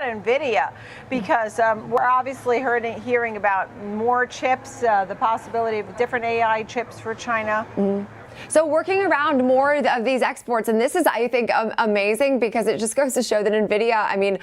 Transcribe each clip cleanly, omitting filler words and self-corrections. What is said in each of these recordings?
NVIDIA, because we're obviously hearing about more chips, the possibility of different AI chips for China. So working around more of these exports, and this is, I think, amazing, because it just goes to show that NVIDIA, I mean,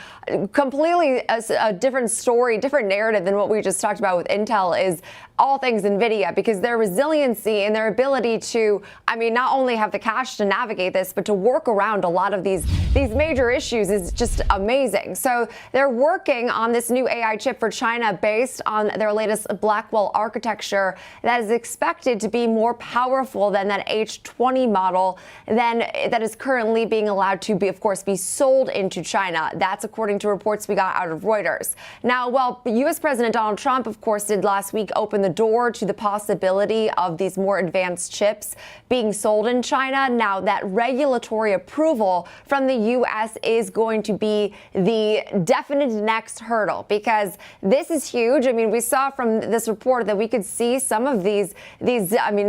completely a different story, different narrative than what we just talked about with Intel, is all things NVIDIA, because their resiliency and their ability to, I mean, not only have the cash to navigate this, but to work around a lot of these major issues is just amazing. So they're working on this new AI chip for China based on their latest Blackwell architecture that is expected to be more powerful than that H20 model that is currently being allowed to be, of course, be sold into China. That's according to reports we got out of Reuters. Now, well, U.S. President Donald Trump, of course, did last week open the door to the possibility of these more advanced chips being sold in China. Now, that regulatory approval from the U.S. is going to be the definite next hurdle, because this is huge. I mean, we saw from this report that we could see some of these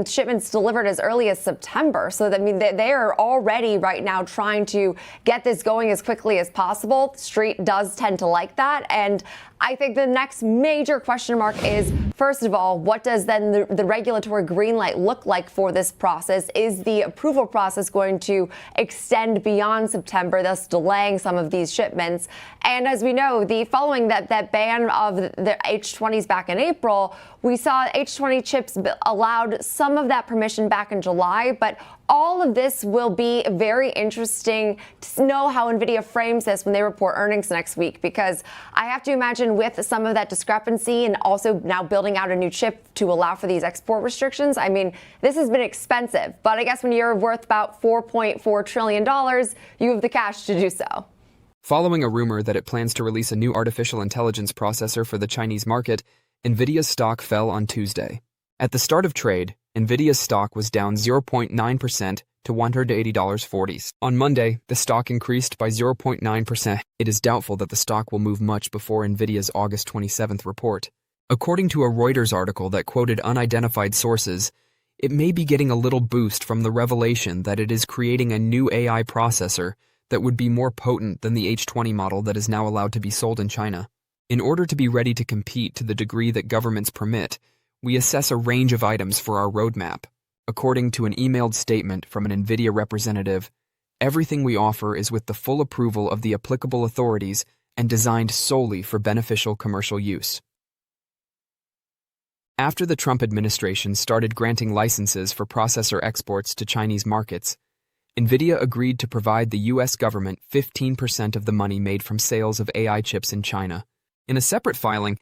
shipments delivered as early as September. So, I mean, they are already right now trying to get this going as quickly as possible. Street does tend to like that. And I think the next major question mark is, first of all, what does then the regulatory green light look like for this process? Is the approval process going to extend beyond September, thus delaying some of these shipments? And as we know, following that ban of the H20s back in April, we saw H20 chips allowed some of that permission back in July, but all of this will be very interesting to know how NVIDIA frames this when they report earnings next week, because I have to imagine with some of that discrepancy and also now building out a new chip to allow for these export restrictions, I mean, this has been expensive. But I guess when you're worth about $4.4 trillion, you have the cash to do so. Following a rumor that it plans to release a new artificial intelligence processor for the Chinese market, NVIDIA's stock fell on Tuesday. At the start of trade, NVIDIA's stock was down 0.9% to $180.40. On Monday, the stock increased by 0.9%. It is doubtful that the stock will move much before NVIDIA's August 27th report. According to a Reuters article that quoted unidentified sources, it may be getting a little boost from the revelation that it is creating a new AI processor that would be more potent than the H20 model that is now allowed to be sold in China. In order to be ready to compete to the degree that governments permit, we assess a range of items for our roadmap. According to an emailed statement from an NVIDIA representative, everything we offer is with the full approval of the applicable authorities and designed solely for beneficial commercial use. After the Trump administration started granting licenses for processor exports to Chinese markets, NVIDIA agreed to provide the U.S. government 15% of the money made from sales of AI chips in China. In a separate filing,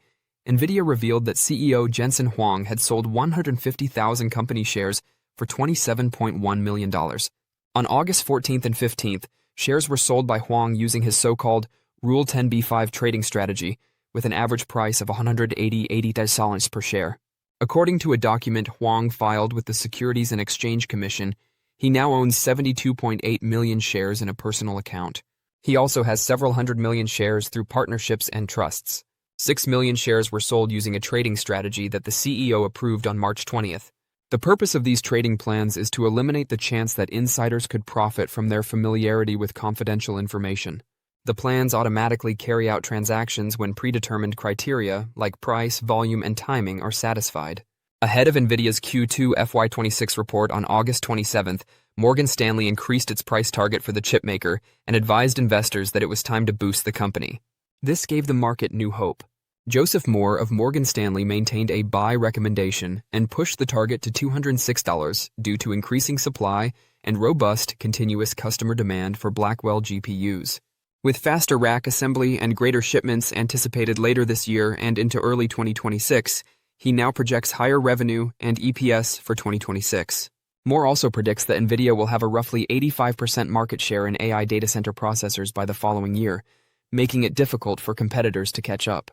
NVIDIA revealed that CEO Jensen Huang had sold 150,000 company shares for $27.1 million. On August 14th and 15th, shares were sold by Huang using his so-called Rule 10b-5 trading strategy, with an average price of $180 per share. According to a document Huang filed with the Securities and Exchange Commission, he now owns 72.8 million shares in a personal account. He also has several hundred million shares through partnerships and trusts. 6 million shares were sold using a trading strategy that the CEO approved on March 20th. The purpose of these trading plans is to eliminate the chance that insiders could profit from their familiarity with confidential information. The plans automatically carry out transactions when predetermined criteria, like price, volume, and timing, are satisfied. Ahead of NVIDIA's Q2 FY26 report on August 27th, Morgan Stanley increased its price target for the chipmaker and advised investors that it was time to boost the company. This gave the market new hope. Joseph Moore of Morgan Stanley maintained a buy recommendation and pushed the target to $206 due to increasing supply and robust, continuous customer demand for Blackwell GPUs. With faster rack assembly and greater shipments anticipated later this year and into early 2026, he now projects higher revenue and EPS for 2026. Moore also predicts that NVIDIA will have a roughly 85% market share in AI data center processors by the following year, making it difficult for competitors to catch up.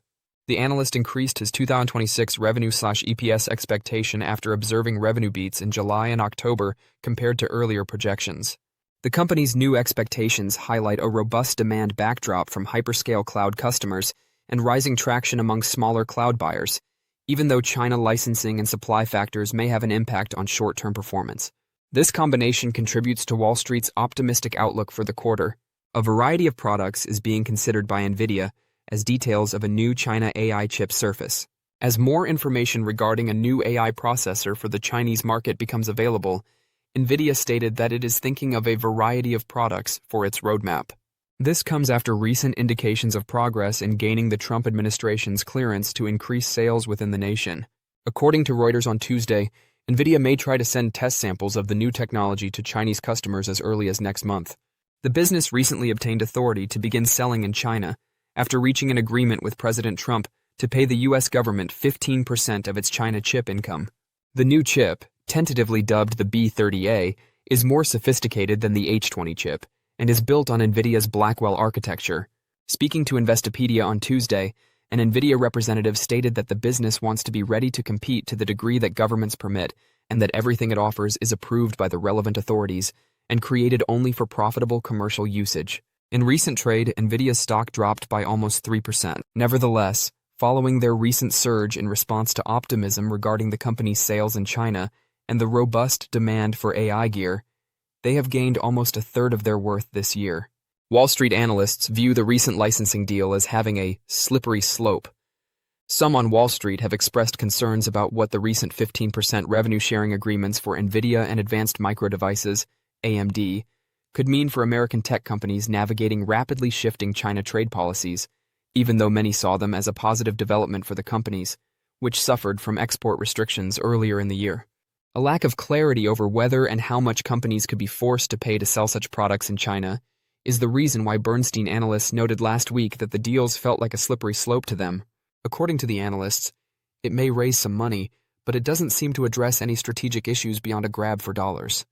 The analyst increased his 2026 revenue/EPS expectation after observing revenue beats in July and October compared to earlier projections. The company's new expectations highlight a robust demand backdrop from hyperscale cloud customers and rising traction among smaller cloud buyers, even though China licensing and supply factors may have an impact on short-term performance. This combination contributes to Wall Street's optimistic outlook for the quarter. A variety of products is being considered by NVIDIA, as details of a new China AI chip surface. As more information regarding a new AI processor for the Chinese market becomes available, NVIDIA stated that it is thinking of a variety of products for its roadmap. This comes after recent indications of progress in gaining the Trump administration's clearance to increase sales within the nation. According to Reuters on Tuesday, NVIDIA may try to send test samples of the new technology to Chinese customers as early as next month. The business recently obtained authority to begin selling in China after reaching an agreement with President Trump to pay the U.S. government 15% of its China chip income. The new chip, tentatively dubbed the B30A, is more sophisticated than the H20 chip and is built on NVIDIA's Blackwell architecture. Speaking to Investopedia on Tuesday, an NVIDIA representative stated that the business wants to be ready to compete to the degree that governments permit and that everything it offers is approved by the relevant authorities and created only for profitable commercial usage. In recent trade, NVIDIA's stock dropped by almost 3%. Nevertheless, following their recent surge in response to optimism regarding the company's sales in China and the robust demand for AI gear, they have gained almost a third of their worth this year. Wall Street analysts view the recent licensing deal as having a slippery slope. Some on Wall Street have expressed concerns about what the recent 15% revenue-sharing agreements for NVIDIA and Advanced Micro Devices, AMD, could mean for American tech companies navigating rapidly shifting China trade policies, even though many saw them as a positive development for the companies, which suffered from export restrictions earlier in the year. A lack of clarity over whether and how much companies could be forced to pay to sell such products in China is the reason why Bernstein analysts noted last week that the deals felt like a slippery slope to them. According to the analysts, it may raise some money, but it doesn't seem to address any strategic issues beyond a grab for dollars.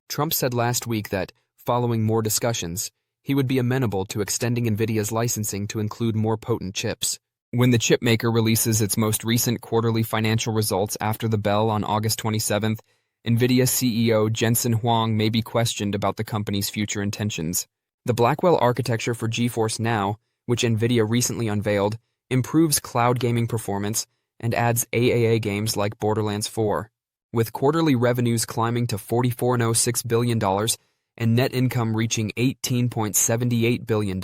Trump said last week that, following more discussions, he would be amenable to extending NVIDIA's licensing to include more potent chips. When the chipmaker releases its most recent quarterly financial results after the bell on August 27th, NVIDIA CEO Jensen Huang may be questioned about the company's future intentions. The Blackwell architecture for GeForce Now, which NVIDIA recently unveiled, improves cloud gaming performance and adds AAA games like Borderlands 4. With quarterly revenues climbing to $44.06 billion and net income reaching $18.78 billion,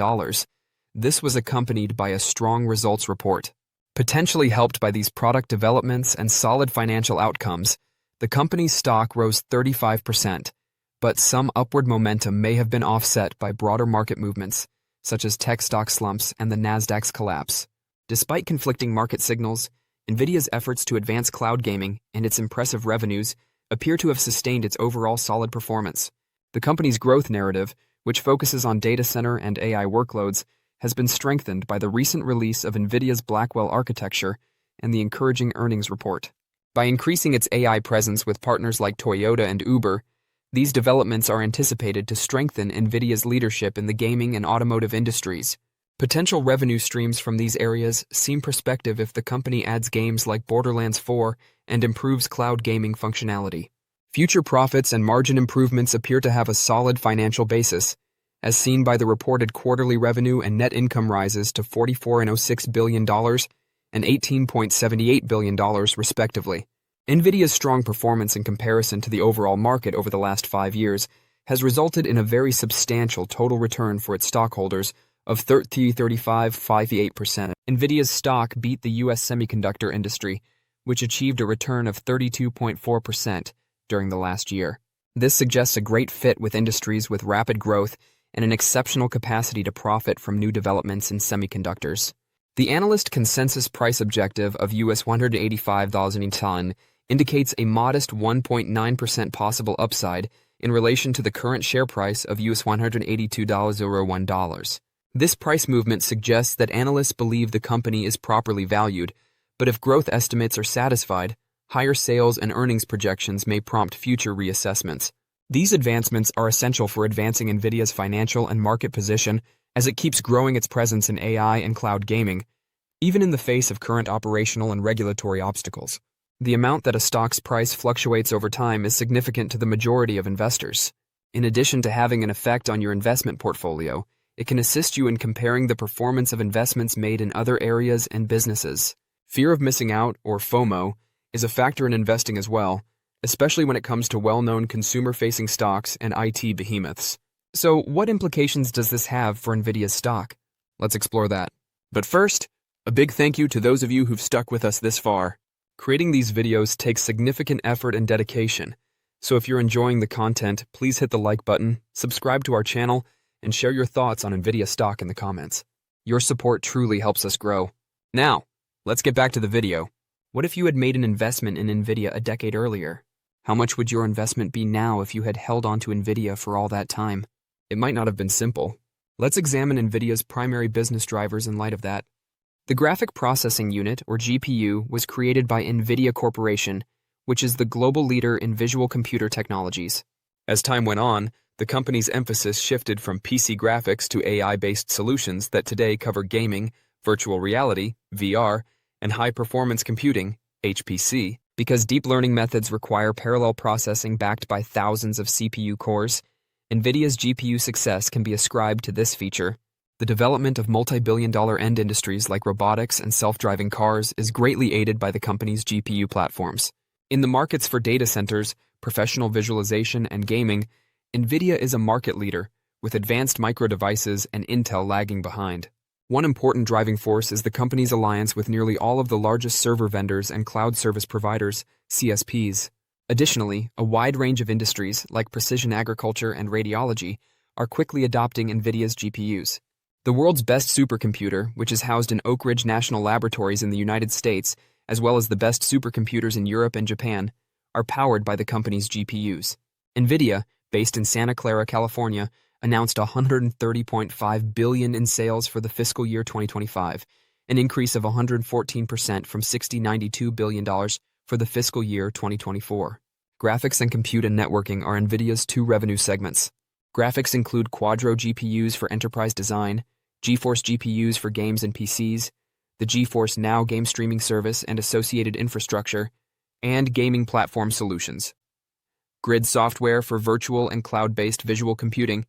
this was accompanied by a strong results report. Potentially helped by these product developments and solid financial outcomes, the company's stock rose 35%, but some upward momentum may have been offset by broader market movements, such as tech stock slumps and the Nasdaq's collapse. Despite conflicting market signals, NVIDIA's efforts to advance cloud gaming and its impressive revenues appear to have sustained its overall solid performance. The company's growth narrative, which focuses on data center and AI workloads, has been strengthened by the recent release of NVIDIA's Blackwell architecture and the encouraging earnings report. By increasing its AI presence with partners like Toyota and Uber, these developments are anticipated to strengthen NVIDIA's leadership in the gaming and automotive industries. Potential revenue streams from these areas seem prospective if the company adds games like Borderlands 4 and improves cloud gaming functionality. Future profits and margin improvements appear to have a solid financial basis, as seen by the reported quarterly revenue and net income rises to $44.06 billion and $18.78 billion, respectively. NVIDIA's strong performance in comparison to the overall market over the last 5 years has resulted in a very substantial total return for its stockholders of 35.58%. NVIDIA's stock beat the U.S. semiconductor industry, which achieved a return of 32.4% during the last year. This suggests a great fit with industries with rapid growth and an exceptional capacity to profit from new developments in semiconductors. The analyst consensus price objective of US $185 a ton indicates a modest 1.9% possible upside in relation to the current share price of US $182.01. This price movement suggests that analysts believe the company is properly valued, but if growth estimates are satisfied, higher sales and earnings projections may prompt future reassessments. These advancements are essential for advancing NVIDIA's financial and market position as it keeps growing its presence in AI and cloud gaming, even in the face of current operational and regulatory obstacles. The amount that a stock's price fluctuates over time is significant to the majority of investors. In addition to having an effect on your investment portfolio, it can assist you in comparing the performance of investments made in other areas and businesses. Fear of missing out, or FOMO, is a factor in investing as well, especially when it comes to well-known consumer-facing stocks and IT behemoths. So, what implications does this have for NVIDIA's stock? Let's explore that. But first, a big thank you to those of you who've stuck with us this far. Creating these videos takes significant effort and dedication, so if you're enjoying the content, please hit the like button, subscribe to our channel, and share your thoughts on NVIDIA stock in the comments. Your support truly helps us grow. Now, let's get back to the video. What if you had made an investment in NVIDIA a decade earlier? How much would your investment be now if you had held on to NVIDIA for all that time? It might not have been simple. Let's examine NVIDIA's primary business drivers in light of that. The Graphic Processing Unit, or GPU, was created by NVIDIA Corporation, which is the global leader in visual computer technologies. As time went on, the company's emphasis shifted from PC graphics to AI-based solutions that today cover gaming, virtual reality, VR, and high-performance computing, HPC. Because deep learning methods require parallel processing backed by thousands of CPU cores, NVIDIA's GPU success can be ascribed to this feature. The development of multi-billion-dollar end industries like robotics and self-driving cars is greatly aided by the company's GPU platforms. In the markets for data centers, professional visualization, and gaming, NVIDIA is a market leader, with advanced micro devices and Intel lagging behind. One important driving force is the company's alliance with nearly all of the largest server vendors and cloud service providers, CSPs. Additionally, a wide range of industries, like precision agriculture and radiology, are quickly adopting NVIDIA's GPUs. The world's best supercomputer, which is housed in Oak Ridge National Laboratories in the United States, as well as the best supercomputers in Europe and Japan, are powered by the company's GPUs. NVIDIA, based in Santa Clara, California, announced $130.5 billion in sales for the fiscal year 2025, an increase of 114% from $60.92 billion for the fiscal year 2024. Graphics and compute and networking are NVIDIA's two revenue segments. Graphics include Quadro GPUs for enterprise design, GeForce GPUs for games and PCs, the GeForce Now game streaming service and associated infrastructure, and gaming platform solutions. Grid software for virtual and cloud-based visual computing,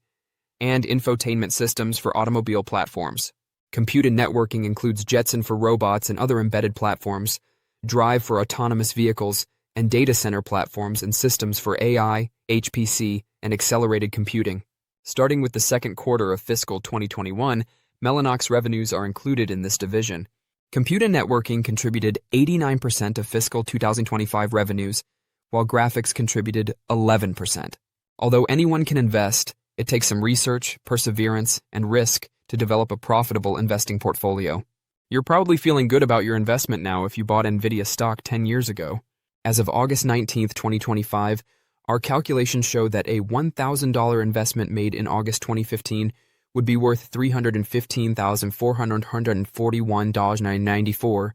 and infotainment systems for automobile platforms. Compute and networking includes Jetson for robots and other embedded platforms, Drive for autonomous vehicles, and data center platforms and systems for AI, HPC, and accelerated computing. Starting with the second quarter of fiscal 2021, Mellanox revenues are included in this division. Compute and networking contributed 89% of fiscal 2025 revenues, while graphics contributed 11%. Although anyone can invest, it takes some research, perseverance, and risk to develop a profitable investing portfolio. You're probably feeling good about your investment now if you bought NVIDIA stock 10 years ago. As of August 19, 2025, our calculations show that a $1,000 investment made in August 2015 would be worth $315,441.94,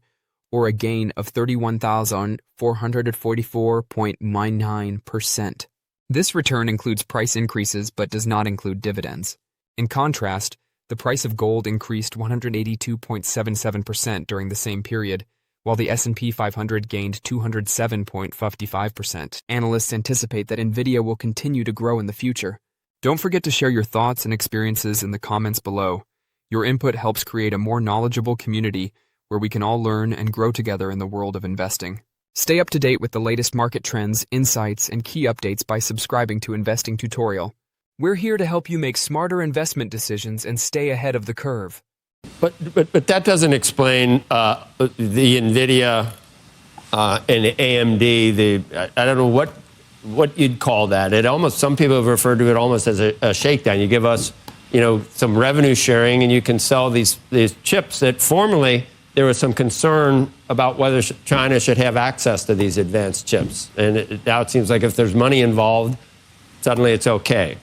or a gain of 31,444.99%. This return includes price increases but does not include dividends. In contrast, the price of gold increased 182.77% during the same period, while the S&P 500 gained 207.55%. Analysts anticipate that NVIDIA will continue to grow in the future. Don't forget to share your thoughts and experiences in the comments below. Your input helps create a more knowledgeable community where we can all learn and grow together in the world of investing. Stay up to date with the latest market trends, insights, and key updates by subscribing to Investing Tutorial. We're here to help you make smarter investment decisions and stay ahead of the curve. But that doesn't explain the NVIDIA and the AMD. I don't know what you'd call that. It almost, some people have referred to it almost as a shakedown. You give us, some revenue sharing, and you can sell these chips that formerly there was some concern about whether China should have access to these advanced chips. And now it seems like if there's money involved, suddenly it's okay.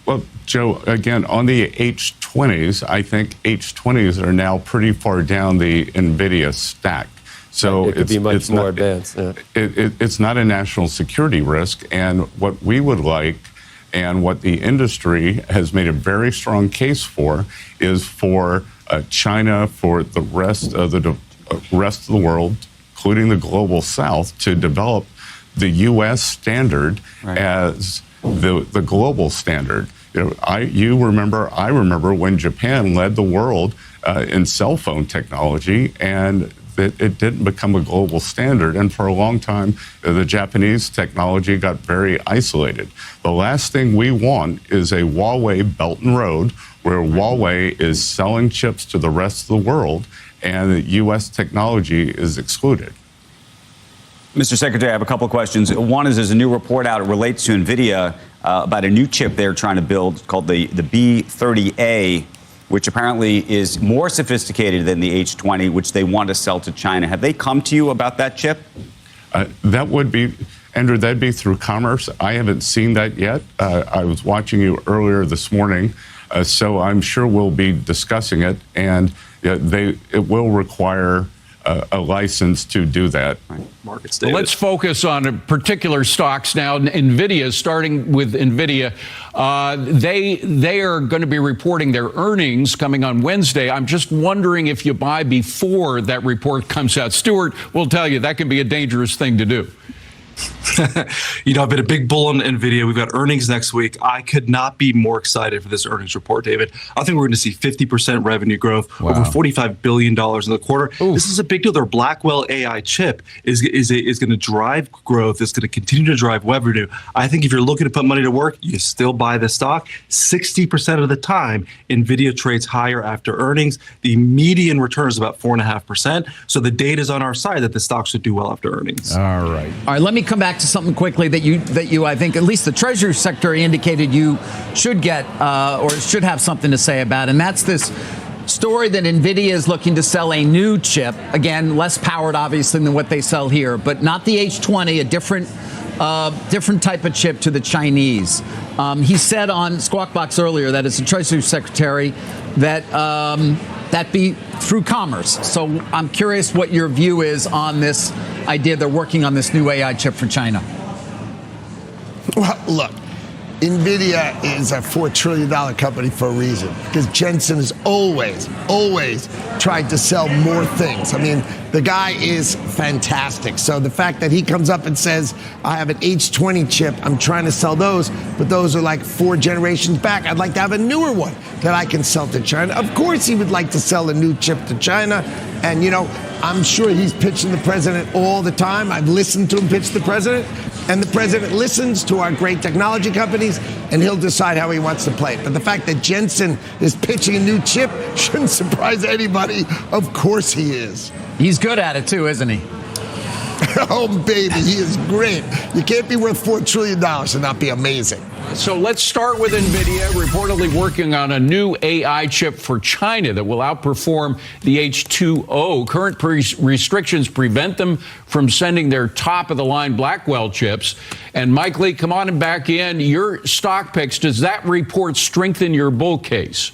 Well, Joe, again, on the H20s, I think H20s are now pretty far down the NVIDIA stack. So it could be much more advanced. Yeah. It's not a national security risk. And what we would like, and what the industry has made a very strong case for, is for China, for the rest of the world, including the global South, to develop the U.S. standard as the global standard. I remember when Japan led the world in cell phone technology, and it didn't become a global standard. And for a long time, the Japanese technology got very isolated. The last thing we want is a Huawei Belt and Road where Huawei is selling chips to the rest of the world and the U.S. technology is excluded. Mr. Secretary, I have a couple of questions. One is there's a new report out. It relates to NVIDIA about a new chip they're trying to build called the B30A, which apparently is more sophisticated than the H20, which they want to sell to China. Have they come to you about that chip? That would be, Andrew, that'd be through commerce. I haven't seen that yet. I was watching you earlier this morning, so I'm sure we'll be discussing it, and it will require a license to do that. Markets, well, let's focus on particular stocks now. NVIDIA, starting with NVIDIA, they are going to be reporting their earnings coming on Wednesday. I'm just wondering if you buy before that report comes out. Stuart will tell you that can be a dangerous thing to do. You know, I've been a big bull on NVIDIA. We've got earnings next week. I could not be more excited for this earnings report, David. I think we're going to see 50% revenue growth, over $45 billion in the quarter. Ooh. This is a big deal. Their Blackwell AI chip is going to drive growth. It's going to continue to drive revenue. I think if you're looking to put money to work, you still buy the stock. 60% of the time, NVIDIA trades higher after earnings. The median return is about 4.5%. So the data is on our side that the stock should do well after earnings. All right. All right, let me come back to something quickly that you I think at least the Treasury Secretary indicated you should get or should have something to say about, and that's this story that NVIDIA is looking to sell a new chip, again less powered obviously than what they sell here, but not the H20, a different type of chip to the Chinese. He said on Squawk Box earlier that as the Treasury Secretary that that be through commerce. So I'm curious what your view is on this idea they're working on this new AI chip for China. Well, look, NVIDIA is a $4 trillion company for a reason, because Jensen has always tried to sell more things. I mean, the guy is fantastic. So the fact that he comes up and says, I have an H20 chip, I'm trying to sell those, but those are like 4 generations back. I'd like to have a newer one that I can sell to China. Of course he would like to sell a new chip to China. And, you know, I'm sure he's pitching the president all the time. I've listened to him pitch the president. And the president listens to our great technology companies, and he'll decide how he wants to play it. But the fact that Jensen is pitching a new chip shouldn't surprise anybody. Of course he is. He's good at it too, isn't he? Oh, baby, he is great. You can't be worth $4 trillion and not be amazing. So let's start with NVIDIA, reportedly working on a new AI chip for China that will outperform the H20. Current restrictions prevent them from sending their top-of-the-line Blackwell chips. And Mike Lee, come on back in. Your stock picks, does that report strengthen your bull case?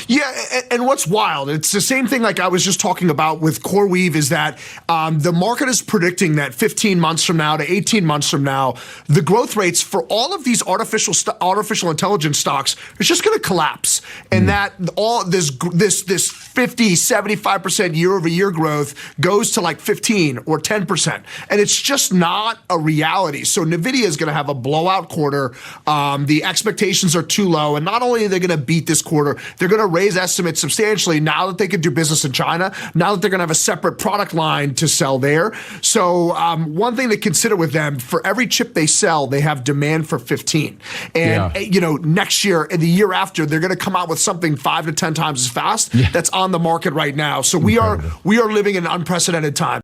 Yeah, and what's wild, it's the same thing like I was just talking about with CoreWeave, is that the market is predicting that 15 months from now to 18 months from now, the growth rates for all of these artificial intelligence stocks is just going to collapse. And that all this 50, 75% year-over-year growth goes to like 15 or 10%. And it's just not a reality. So NVIDIA is going to have a blowout quarter. The expectations are too low. And not only are they going to beat this quarter, they're going to raise estimates substantially now that they can do business in China, now that they're going to have a separate product line to sell there. So one thing to consider with them, for every chip they sell, they have demand for 15. And, you know, next year and the year after, they're going to come out with something 5 to 10 times as fast that's on the market right now. So we are living in unprecedented times.